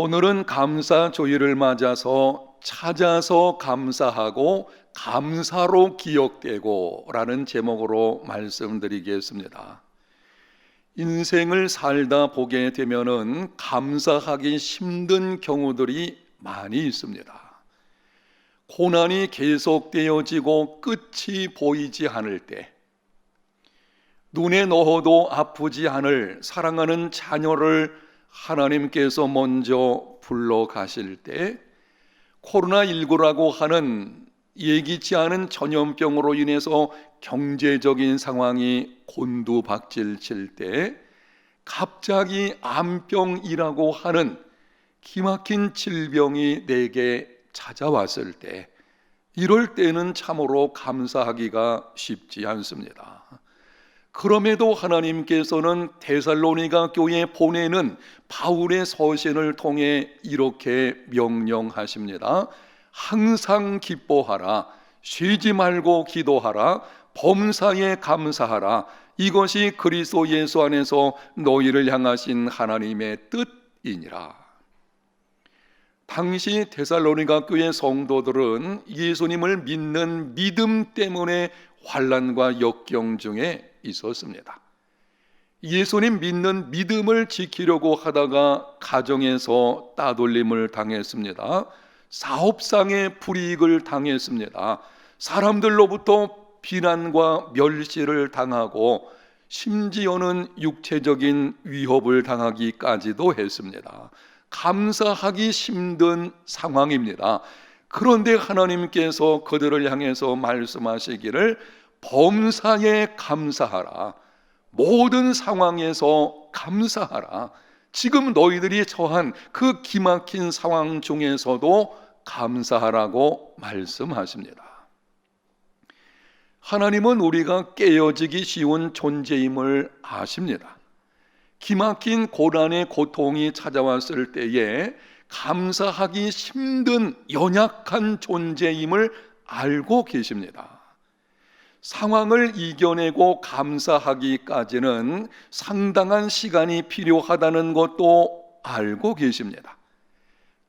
오늘은 감사주일을 맞아서 찾아서 감사하고 감사로 기억되고 라는 제목으로 말씀드리겠습니다. 인생을 살다 보게 되면은 감사하기 힘든 경우들이 많이 있습니다. 고난이 계속되어지고 끝이 보이지 않을 때, 눈에 넣어도 아프지 않을 사랑하는 자녀를 하나님께서 먼저 불러 가실 때, 코로나19라고 하는 예기치 않은 전염병으로 인해서 경제적인 상황이 곤두박질 칠 때, 갑자기 암병이라고 하는 기막힌 질병이 내게 찾아왔을 때, 이럴 때는 참으로 감사하기가 쉽지 않습니다. 그럼에도 하나님께서는 데살로니가 교회에 보내는 바울의 서신을 통해 이렇게 명령하십니다. 항상 기뻐하라, 쉬지 말고 기도하라, 범사에 감사하라. 이것이 그리스도 예수 안에서 너희를 향하신 하나님의 뜻이니라. 당시 데살로니가 교회 성도들은 예수님을 믿는 믿음 때문에 환난과 역경 중에 있었습니다. 예수님 믿는 믿음을 지키려고 하다가 가정에서 따돌림을 당했습니다. 사업상의 불이익을 당했습니다. 사람들로부터 비난과 멸시를 당하고 심지어는 육체적인 위협을 당하기까지도 했습니다. 감사하기 힘든 상황입니다. 그런데 하나님께서 그들을 향해서 말씀하시기를 범사에 감사하라, 모든 상황에서 감사하라. 지금 너희들이 처한 그 기막힌 상황 중에서도 감사하라고 말씀하십니다. 하나님은 우리가 깨어지기 쉬운 존재임을 아십니다. 기막힌 고난의 고통이 찾아왔을 때에 감사하기 힘든 연약한 존재임을 알고 계십니다. 상황을 이겨내고 감사하기까지는 상당한 시간이 필요하다는 것도 알고 계십니다.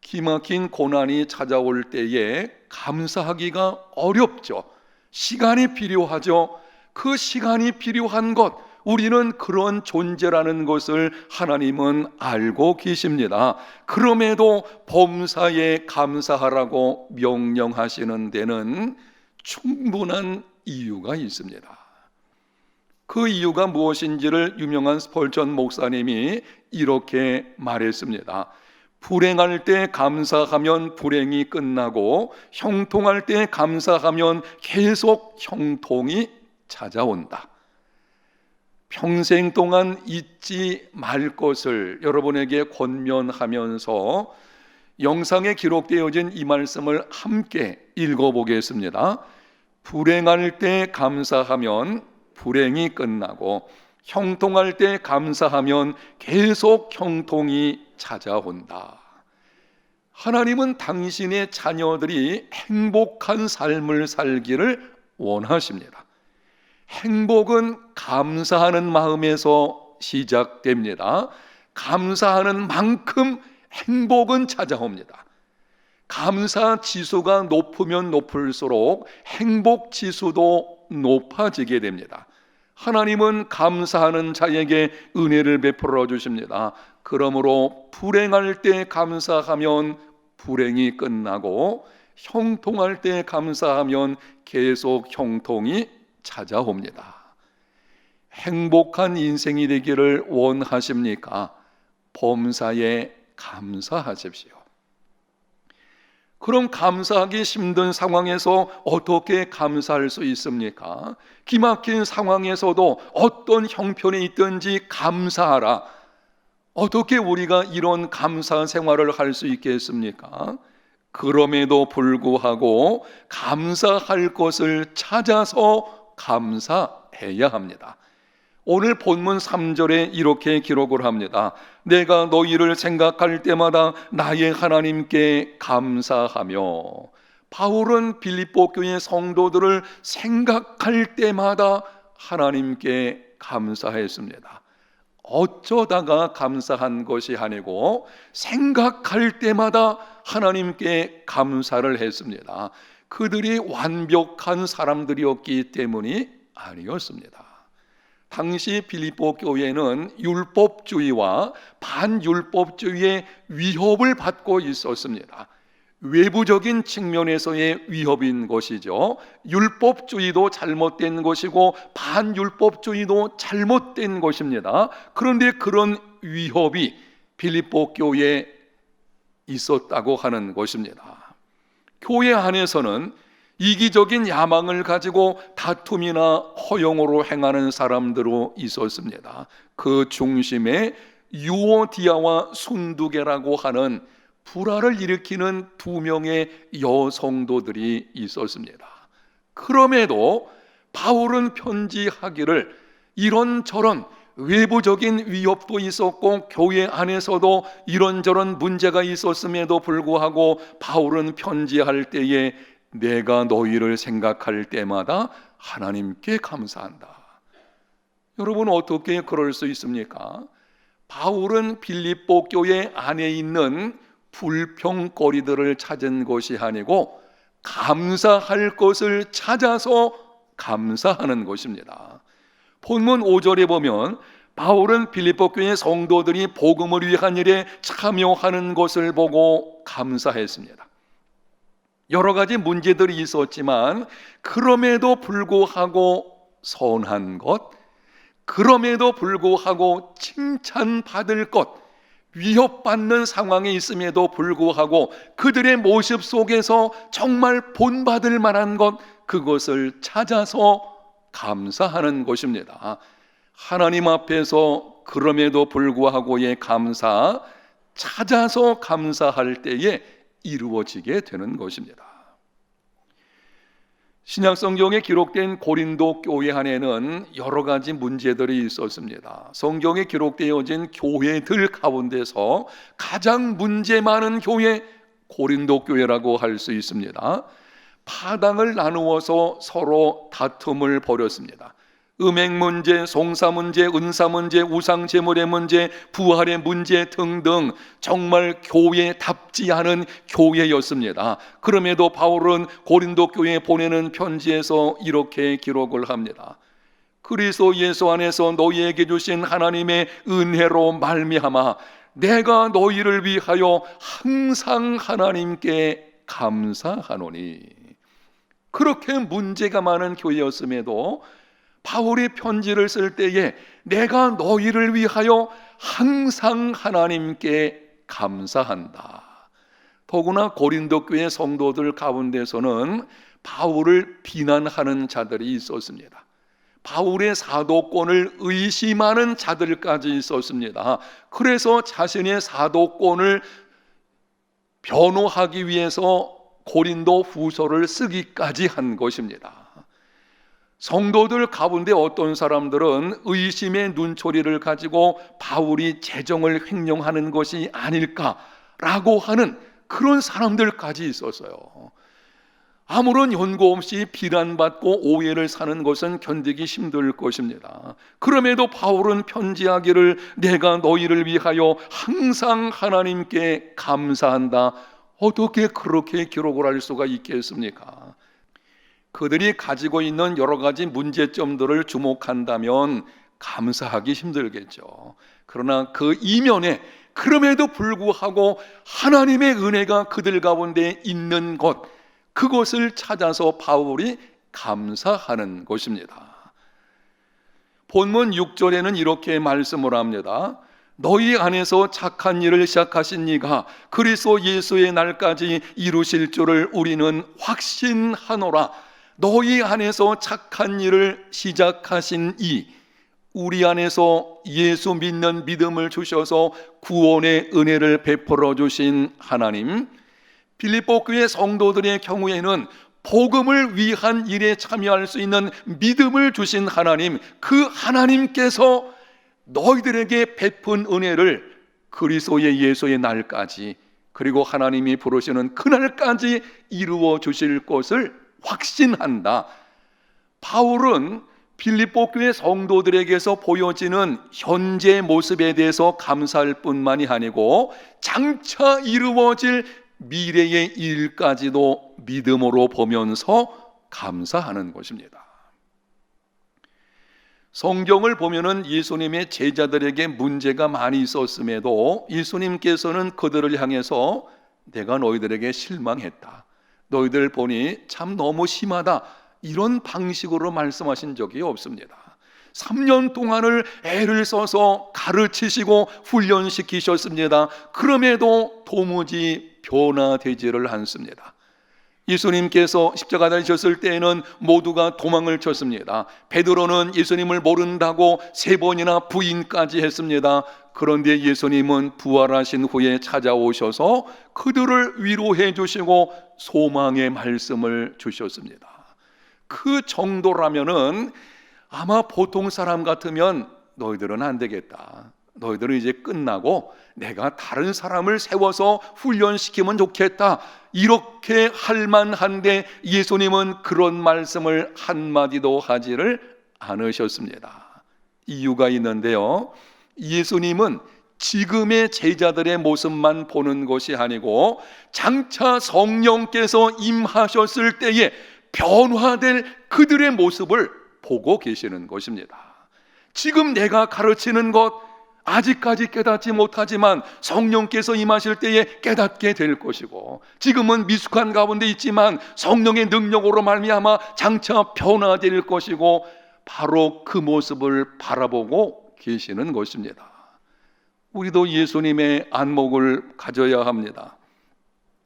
기막힌 고난이 찾아올 때에 감사하기가 어렵죠. 시간이 필요하죠. 그 시간이 필요한 것, 우리는 그런 존재라는 것을 하나님은 알고 계십니다. 그럼에도 범사에 감사하라고 명령하시는 데는 충분한 이유가 있습니다. 그 이유가 무엇인지를 유명한 스펄전 목사님이 이렇게 말했습니다. 불행할 때 감사하면 불행이 끝나고 형통할 때 감사하면 계속 형통이 찾아온다. 평생 동안 잊지 말 것을 여러분에게 권면하면서 영상에 기록되어진 이 말씀을 함께 읽어보겠습니다. 불행할 때 감사하면 불행이 끝나고 형통할 때 감사하면 계속 형통이 찾아온다. 하나님은 당신의 자녀들이 행복한 삶을 살기를 원하십니다. 행복은 감사하는 마음에서 시작됩니다. 감사하는 만큼 행복은 찾아옵니다. 감사 지수가 높으면 높을수록 행복 지수도 높아지게 됩니다. 하나님은 감사하는 자에게 은혜를 베풀어 주십니다. 그러므로 불행할 때 감사하면 불행이 끝나고 형통할 때 감사하면 계속 형통이 찾아옵니다. 행복한 인생이 되기를 원하십니까? 범사에 감사하십시오. 그럼 감사하기 힘든 상황에서 어떻게 감사할 수 있습니까? 기막힌 상황에서도 어떤 형편이 있든지 감사하라. 어떻게 우리가 이런 감사 생활을 할 수 있겠습니까? 그럼에도 불구하고 감사할 것을 찾아서 감사해야 합니다. 오늘 본문 3절에 이렇게 기록을 합니다. 내가 너희를 생각할 때마다 나의 하나님께 감사하며. 바울은 빌립보 교회 성도들을 생각할 때마다 하나님께 감사했습니다. 어쩌다가 감사한 것이 아니고 생각할 때마다 하나님께 감사를 했습니다. 그들이 완벽한 사람들이었기 때문이 아니었습니다. 당시 빌립보 교회는 율법주의와 반율법주의의 위협을 받고 있었습니다. 외부적인 측면에서의 위협인 것이죠. 율법주의도 잘못된 것이고 반율법주의도 잘못된 것입니다. 그런데 그런 위협이 빌립보 교회에 있었다고 하는 것입니다. 교회 안에서는 이기적인 야망을 가지고 다툼이나 허용으로 행하는 사람들로 있었습니다. 그 중심에 유오디아와 순두계라고 하는 불화를 일으키는 두 명의 여성도들이 있었습니다. 그럼에도 바울은 편지하기를 이런저런 외부적인 위협도 있었고 교회 안에서도 이런저런 문제가 있었음에도 불구하고 바울은 편지할 때에 내가 너희를 생각할 때마다 하나님께 감사한다. 여러분 어떻게 그럴 수 있습니까? 바울은 빌립보 교회 안에 있는 불평거리들을 찾은 것이 아니고 감사할 것을 찾아서 감사하는 것입니다. 본문 5절에 보면 바울은 빌립보 교회 성도들이 복음을 위한 일에 참여하는 것을 보고 감사했습니다. 여러 가지 문제들이 있었지만 그럼에도 불구하고 선한 것, 그럼에도 불구하고 칭찬받을 것, 위협받는 상황에 있음에도 불구하고 그들의 모습 속에서 정말 본받을 만한 것, 그것을 찾아서 감사하는 것입니다. 하나님 앞에서 그럼에도 불구하고의 감사, 찾아서 감사할 때에 이루어지게 되는 것입니다. 신약성경에 기록된 고린도 교회 안에는 여러 가지 문제들이 있었습니다. 성경에 기록되어진 교회들 가운데서 가장 문제 많은 교회, 고린도 교회라고 할 수 있습니다. 파당을 나누어서 서로 다툼을 벌였습니다. 음행 문제, 송사 문제, 은사 문제, 우상 제물의 문제, 부활의 문제 등등 정말 교회답지 않은 교회였습니다. 그럼에도 바울은 고린도 교회에 보내는 편지에서 이렇게 기록을 합니다. 그리스도 예수 안에서 너희에게 주신 하나님의 은혜로 말미암아 내가 너희를 위하여 항상 하나님께 감사하노니. 그렇게 문제가 많은 교회였음에도 바울이 편지를 쓸 때에 내가 너희를 위하여 항상 하나님께 감사한다. 더구나 고린도 교회 성도들 가운데서는 바울을 비난하는 자들이 있었습니다. 바울의 사도권을 의심하는 자들까지 있었습니다. 그래서 자신의 사도권을 변호하기 위해서 고린도 후서를 쓰기까지 한 것입니다. 성도들 가운데 어떤 사람들은 의심의 눈초리를 가지고 바울이 재정을 횡령하는 것이 아닐까라고 하는 그런 사람들까지 있었어요. 아무런 연고 없이 비난받고 오해를 사는 것은 견디기 힘들 것입니다. 그럼에도 바울은 편지하기를 내가 너희를 위하여 항상 하나님께 감사한다. 어떻게 그렇게 기록을 할 수가 있겠습니까? 그들이 가지고 있는 여러 가지 문제점들을 주목한다면 감사하기 힘들겠죠. 그러나 그 이면에 그럼에도 불구하고 하나님의 은혜가 그들 가운데 있는 것, 그것을 찾아서 바울이 감사하는 것입니다. 본문 6절에는 이렇게 말씀을 합니다. 너희 안에서 착한 일을 시작하신 이가 그리스도 예수의 날까지 이루실 줄을 우리는 확신하노라. 너희 안에서 착한 일을 시작하신 이, 우리 안에서 예수 믿는 믿음을 주셔서 구원의 은혜를 베풀어 주신 하나님, 빌립보 교회 성도들의 경우에는 복음을 위한 일에 참여할 수 있는 믿음을 주신 하나님, 그 하나님께서 너희들에게 베푼 은혜를 그리스도의 예수의 날까지, 그리고 하나님이 부르시는 그날까지 이루어 주실 것을 확신한다. 바울은 빌립보 교회 성도들에게서 보여지는 현재 모습에 대해서 감사할 뿐만이 아니고 장차 이루어질 미래의 일까지도 믿음으로 보면서 감사하는 것입니다. 성경을 보면은 예수님의 제자들에게 문제가 많이 있었음에도 예수님께서는 그들을 향해서 내가 너희들에게 실망했다, 너희들 보니 참 너무 심하다, 이런 방식으로 말씀하신 적이 없습니다. 3년 동안을 애를 써서 가르치시고 훈련시키셨습니다. 그럼에도 도무지 변화되지를 않습니다. 예수님께서 십자가 달리셨을 때에는 모두가 도망을 쳤습니다. 베드로는 예수님을 모른다고 3번이나 부인까지 했습니다. 그런데 예수님은 부활하신 후에 찾아오셔서 그들을 위로해 주시고 소망의 말씀을 주셨습니다. 그 정도라면은 아마 보통 사람 같으면 너희들은 안 되겠다, 너희들은 이제 끝나고 내가 다른 사람을 세워서 훈련시키면 좋겠다, 이렇게 할 만한데 예수님은 그런 말씀을 한마디도 하지를 않으셨습니다. 이유가 있는데요, 예수님은 지금의 제자들의 모습만 보는 것이 아니고 장차 성령께서 임하셨을 때에 변화될 그들의 모습을 보고 계시는 것입니다. 지금 내가 가르치는 것 아직까지 깨닫지 못하지만 성령께서 임하실 때에 깨닫게 될 것이고, 지금은 미숙한 가운데 있지만 성령의 능력으로 말미암아 장차 변화될 것이고, 바로 그 모습을 바라보고 계시는 것입니다. 우리도 예수님의 안목을 가져야 합니다.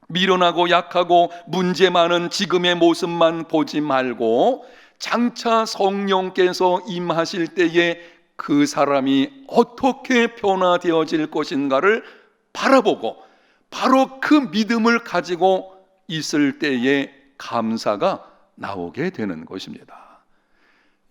미련하고 약하고 문제 많은 지금의 모습만 보지 말고 장차 성령께서 임하실 때에 그 사람이 어떻게 변화되어질 것인가를 바라보고 바로 그 믿음을 가지고 있을 때에 감사가 나오게 되는 것입니다.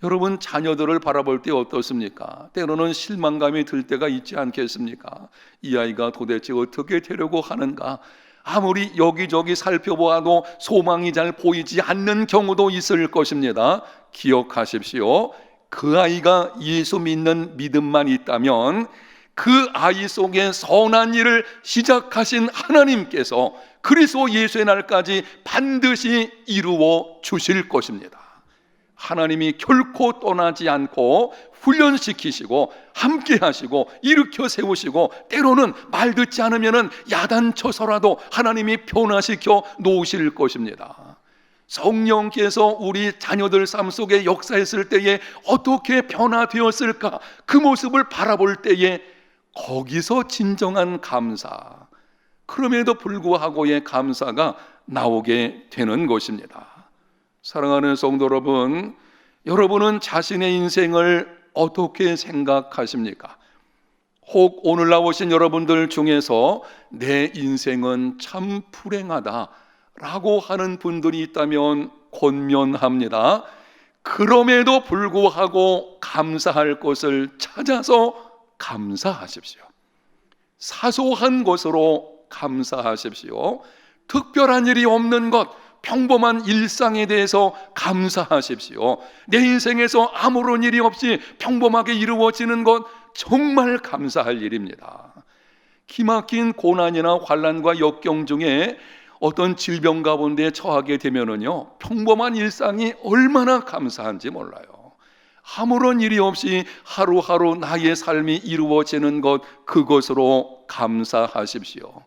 여러분, 자녀들을 바라볼 때 어떻습니까? 때로는 실망감이 들 때가 있지 않겠습니까? 이 아이가 도대체 어떻게 되려고 하는가? 아무리 여기저기 살펴보아도 소망이 잘 보이지 않는 경우도 있을 것입니다. 기억하십시오. 그 아이가 예수 믿는 믿음만 있다면 그 아이 속에 선한 일을 시작하신 하나님께서 그리스도 예수의 날까지 반드시 이루어 주실 것입니다. 하나님이 결코 떠나지 않고 훈련시키시고 함께 하시고 일으켜 세우시고, 때로는 말 듣지 않으면 야단쳐서라도 하나님이 변화시켜 놓으실 것입니다. 성령께서 우리 자녀들 삶 속에 역사했을 때에 어떻게 변화되었을까, 그 모습을 바라볼 때에 거기서 진정한 감사, 그럼에도 불구하고의 감사가 나오게 되는 것입니다. 사랑하는 성도 여러분, 여러분은 자신의 인생을 어떻게 생각하십니까? 혹 오늘 나오신 여러분들 중에서 내 인생은 참 불행하다 라고 하는 분들이 있다면 권면합니다. 그럼에도 불구하고 감사할 것을 찾아서 감사하십시오. 사소한 것으로 감사하십시오. 특별한 일이 없는 것, 평범한 일상에 대해서 감사하십시오. 내 인생에서 아무런 일이 없이 평범하게 이루어지는 것 정말 감사할 일입니다. 기막힌 고난이나 환난과 역경 중에 어떤 질병 가운데 처하게 되면은요, 평범한 일상이 얼마나 감사한지 몰라요. 아무런 일이 없이 하루하루 나의 삶이 이루어지는 것, 그것으로 감사하십시오.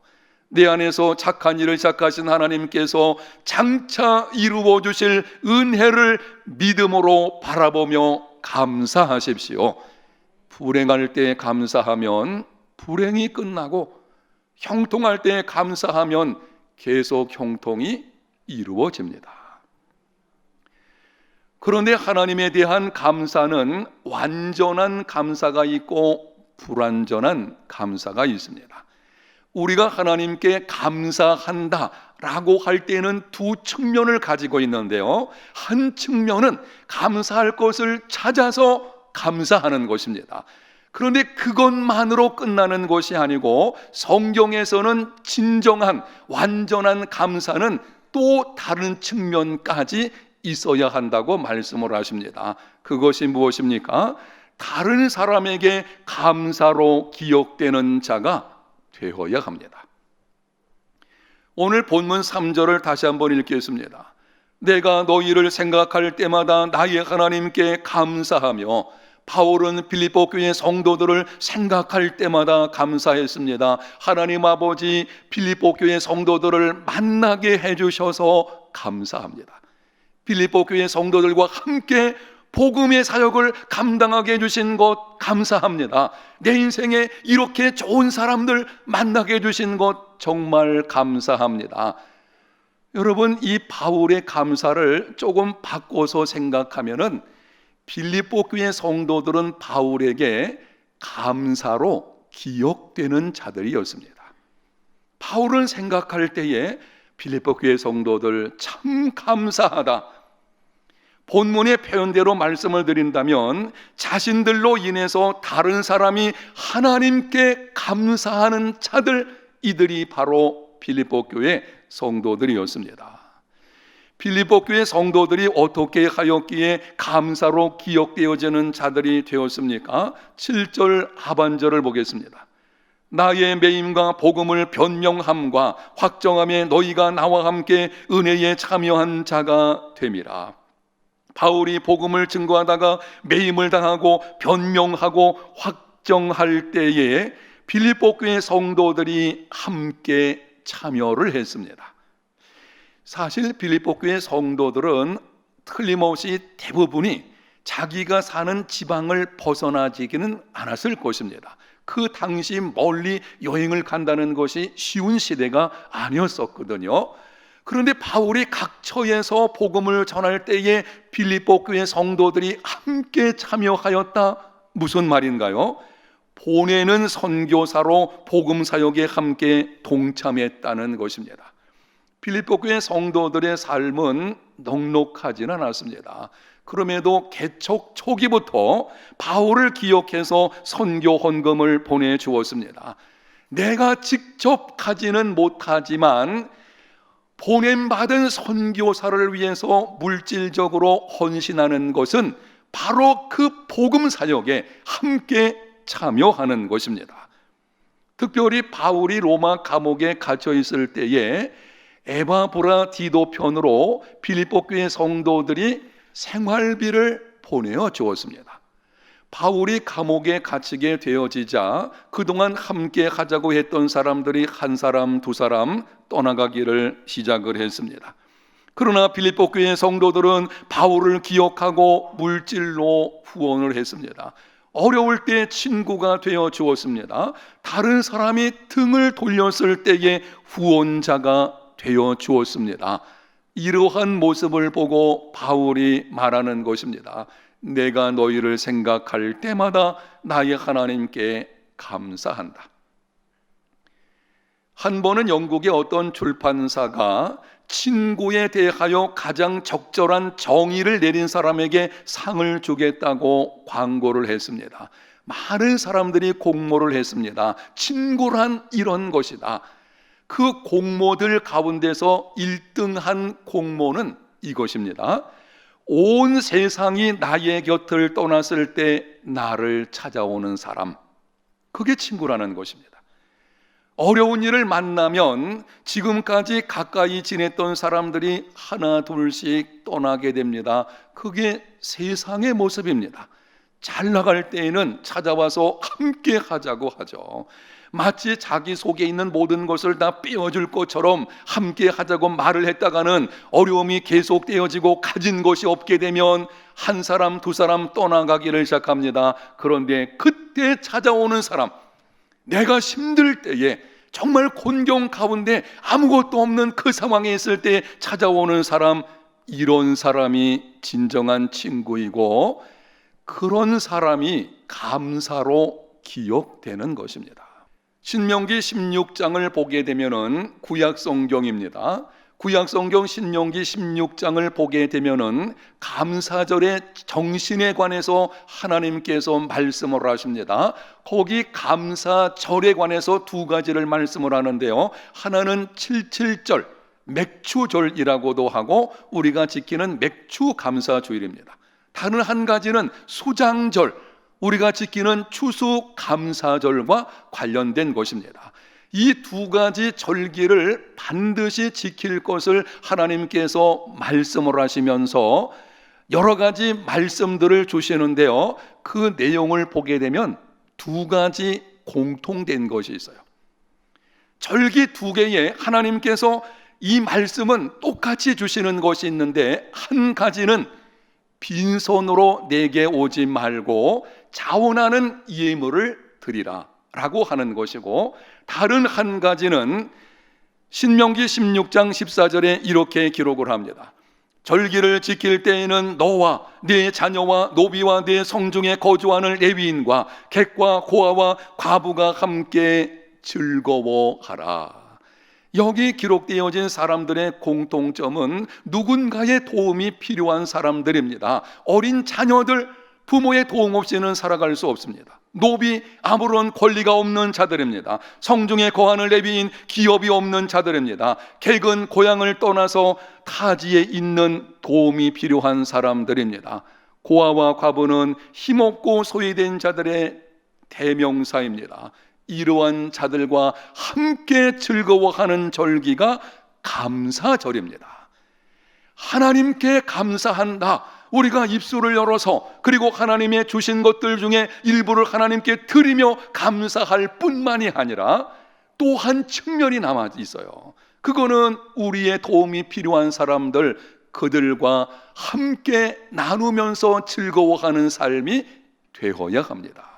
내 안에서 착한 일을 시작하신 하나님께서 장차 이루어 주실 은혜를 믿음으로 바라보며 감사하십시오. 불행할 때 감사하면 불행이 끝나고, 형통할 때 감사하면 계속 형통이 이루어집니다. 그런데 하나님에 대한 감사는 완전한 감사가 있고 불완전한 감사가 있습니다. 우리가 하나님께 감사한다 라고 할 때는 두 측면을 가지고 있는데요, 한 측면은 감사할 것을 찾아서 감사하는 것입니다. 그런데 그것만으로 끝나는 것이 아니고 성경에서는 진정한 완전한 감사는 또 다른 측면까지 있어야 한다고 말씀을 하십니다. 그것이 무엇입니까? 다른 사람에게 감사로 기억되는 자가 되어야 합니다. 오늘 본문 3절을 다시 한번 읽겠습니다. 내가 너희를 생각할 때마다 나의 하나님께 감사하며, 바울은 빌립보 교회 성도들을 생각할 때마다 감사했습니다. 하나님 아버지, 빌립보 교회 성도들을 만나게 해주셔서 감사합니다. 빌립보 교회 성도들과 함께 복음의 사역을 감당하게 해주신 것 감사합니다. 내 인생에 이렇게 좋은 사람들 만나게 해주신 것 정말 감사합니다. 여러분, 이 바울의 감사를 조금 바꿔서 생각하면은 빌립보 교회 성도들은 바울에게 감사로 기억되는 자들이었습니다. 바울은 생각할 때에 빌립보 교회 성도들 참 감사하다. 본문의 표현대로 말씀을 드린다면 자신들로 인해서 다른 사람이 하나님께 감사하는 자들, 이들이 바로 빌립보 교회 성도들이었습니다. 빌립보 교회 성도들이 어떻게 하였기에 감사로 기억되어지는 자들이 되었습니까? 7절 하반절을 보겠습니다. 나의 매임과 복음을 변명함과 확정함에 너희가 나와 함께 은혜에 참여한 자가 됨이라. 바울이 복음을 증거하다가 매임을 당하고 변명하고 확정할 때에 빌립보 교회 성도들이 함께 참여를 했습니다. 사실 빌립보 교회 성도들은 틀림없이 대부분이 자기가 사는 지방을 벗어나지기는 않았을 것입니다. 그 당시 멀리 여행을 간다는 것이 쉬운 시대가 아니었었거든요. 그런데 바울이 각처에서 복음을 전할 때에 빌립보 교회 성도들이 함께 참여하였다. 무슨 말인가요? 보내는 선교사로 복음 사역에 함께 동참했다는 것입니다. 빌립보 교회 성도들의 삶은 넉넉하지는 않았습니다. 그럼에도 개척 초기부터 바울을 기억해서 선교 헌금을 보내주었습니다. 내가 직접 가지는 못하지만 보냄받은 선교사를 위해서 물질적으로 헌신하는 것은 바로 그 복음 사역에 함께 참여하는 것입니다. 특별히 바울이 로마 감옥에 갇혀 있을 때에 에바브라 디도 편으로 빌립보 교회 성도들이 생활비를 보내어 주었습니다. 바울이 감옥에 갇히게 되어지자 그동안 함께 하자고 했던 사람들이 한 사람 두 사람 떠나가기를 시작을 했습니다. 그러나 빌립보 교회 성도들은 바울을 기억하고 물질로 후원을 했습니다. 어려울 때 친구가 되어 주었습니다. 다른 사람이 등을 돌렸을 때에 후원자가 되어 주었습니다. 이러한 모습을 보고 바울이 말하는 것입니다. 내가 너희를 생각할 때마다 나의 하나님께 감사한다. 한 번은 영국의 어떤 출판사가 친구에 대하여 가장 적절한 정의를 내린 사람에게 상을 주겠다고 광고를 했습니다. 많은 사람들이 공모를 했습니다. 친구란 이런 것이다. 그 공모들 가운데서 1등한 공모는 이것입니다. 온 세상이 나의 곁을 떠났을 때 나를 찾아오는 사람, 그게 친구라는 것입니다. 어려운 일을 만나면 지금까지 가까이 지냈던 사람들이 하나 둘씩 떠나게 됩니다. 그게 세상의 모습입니다. 잘 나갈 때에는 찾아와서 함께 하자고 하죠. 마치 자기 속에 있는 모든 것을 다 빼어줄 것처럼 함께 하자고 말을 했다가는 어려움이 계속되어지고 가진 것이 없게 되면 한 사람 두 사람 떠나가기를 시작합니다. 그런데 그때 찾아오는 사람, 내가 힘들 때에 정말 곤경 가운데 아무것도 없는 그 상황에 있을 때 찾아오는 사람, 이런 사람이 진정한 친구이고 그런 사람이 감사로 기억되는 것입니다. 신명기 16장을 보게 되면은 구약성경입니다. 구약성경 신명기 16장을 보게 되면은 감사절의 정신에 관해서 하나님께서 말씀을 하십니다. 거기 감사절에 관해서 두 가지를 말씀을 하는데요. 하나는 77절, 맥추절이라고도 하고 우리가 지키는 맥추감사주일입니다. 다른 한 가지는 수장절, 우리가 지키는 추수감사절과 관련된 것입니다. 이 두 가지 절기를 반드시 지킬 것을 하나님께서 말씀을 하시면서 여러 가지 말씀들을 주시는데요, 그 내용을 보게 되면 두 가지 공통된 것이 있어요. 절기 두 개에 하나님께서 이 말씀은 똑같이 주시는 것이 있는데, 한 가지는 빈손으로 내게 오지 말고 자원하는 예물을 드리라 라고 하는 것이고, 다른 한 가지는 신명기 16장 14절에 이렇게 기록을 합니다. 절기를 지킬 때에는 너와 네 자녀와 노비와 네 성중에 거주하는 레위인과 객과 고아와 과부가 함께 즐거워하라. 여기 기록되어진 사람들의 공통점은 누군가의 도움이 필요한 사람들입니다. 어린 자녀들, 부모의 도움 없이는 살아갈 수 없습니다. 노비, 아무런 권리가 없는 자들입니다. 성중에 거하는 레위인, 기업이 없는 자들입니다. 객은 고향을 떠나서 타지에 있는 도움이 필요한 사람들입니다. 고아와 과부는 힘없고 소외된 자들의 대명사입니다. 이러한 자들과 함께 즐거워하는 절기가 감사절입니다. 하나님께 감사한다. 우리가 입술을 열어서, 그리고 하나님의 주신 것들 중에 일부를 하나님께 드리며 감사할 뿐만이 아니라 또 한 측면이 남아 있어요. 그거는 우리의 도움이 필요한 사람들, 그들과 함께 나누면서 즐거워하는 삶이 되어야 합니다.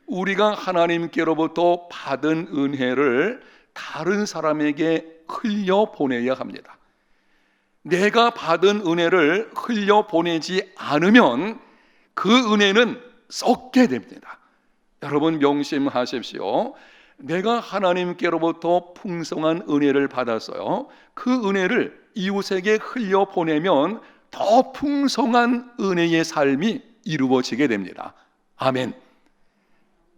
우리가 하나님께로부터 받은 은혜를 다른 사람에게 흘려보내야 합니다. 내가 받은 은혜를 흘려보내지 않으면 그 은혜는 썩게 됩니다. 여러분 명심하십시오. 내가 하나님께로부터 풍성한 은혜를 받았어요. 그 은혜를 이웃에게 흘려보내면 더 풍성한 은혜의 삶이 이루어지게 됩니다. 아멘.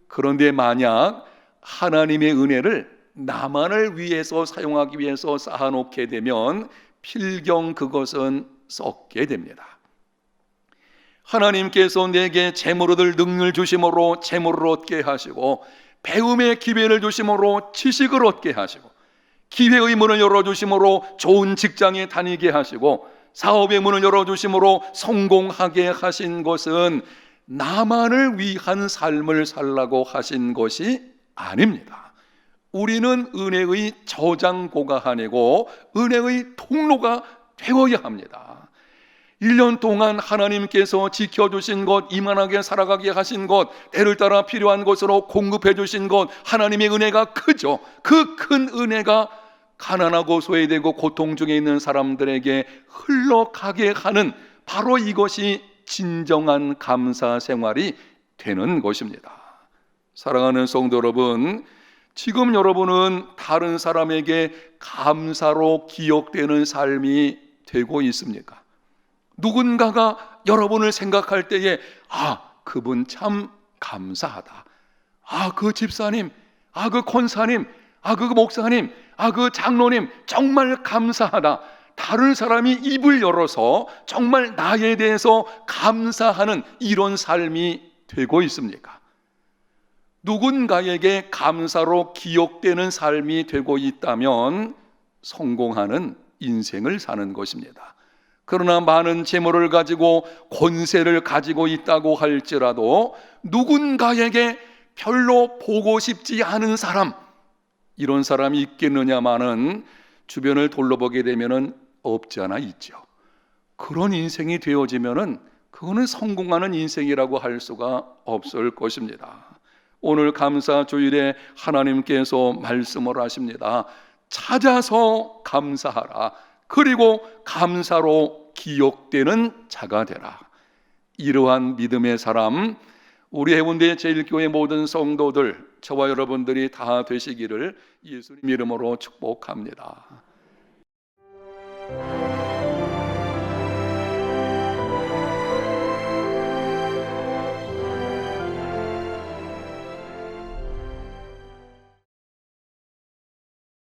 그런데 만약 하나님의 은혜를 나만을 위해서 사용하기 위해서 쌓아놓게 되면 필경 그것은 썩게 됩니다. 하나님께서 내게 재물을 얻을 능력을 주심으로 재물을 얻게 하시고, 배움의 기회를 주심으로 지식을 얻게 하시고, 기회의 문을 열어주심으로 좋은 직장에 다니게 하시고, 사업의 문을 열어주심으로 성공하게 하신 것은 나만을 위한 삶을 살라고 하신 것이 아닙니다. 우리는 은혜의 저장고가 아니고 은혜의 통로가 되어야 합니다. 1년 동안 하나님께서 지켜주신 것, 이만하게 살아가게 하신 것, 때를 따라 필요한 것으로 공급해 주신 것, 하나님의 은혜가 크죠. 그 큰 은혜가 가난하고 소외되고 고통 중에 있는 사람들에게 흘러가게 하는, 바로 이것이 진정한 감사 생활이 되는 것입니다. 사랑하는 성도 여러분, 지금 여러분은 다른 사람에게 감사로 기억되는 삶이 되고 있습니까? 누군가가 여러분을 생각할 때에 그분 참 감사하다. 그 집사님, 그 권사님, 그 목사님, 그 장로님 정말 감사하다. 다른 사람이 입을 열어서 정말 나에 대해서 감사하는 이런 삶이 되고 있습니까? 누군가에게 감사로 기억되는 삶이 되고 있다면 성공하는 인생을 사는 것입니다. 그러나 많은 재물을 가지고 권세를 가지고 있다고 할지라도 누군가에게 별로 보고 싶지 않은 사람, 이런 사람이 있겠느냐마는 주변을 둘러보게 되면은 없지 않아 있죠. 그런 인생이 되어지면은 그거는 성공하는 인생이라고 할 수가 없을 것입니다. 오늘 감사주일에 하나님께서 말씀을 하십니다. 찾아서 감사하라. 그리고 감사로 기억되는 자가 되라. 이러한 믿음의 사람, 우리 해운대 제1교회 모든 성도들, 저와 여러분들이 다 되시기를 예수님 이름으로 축복합니다.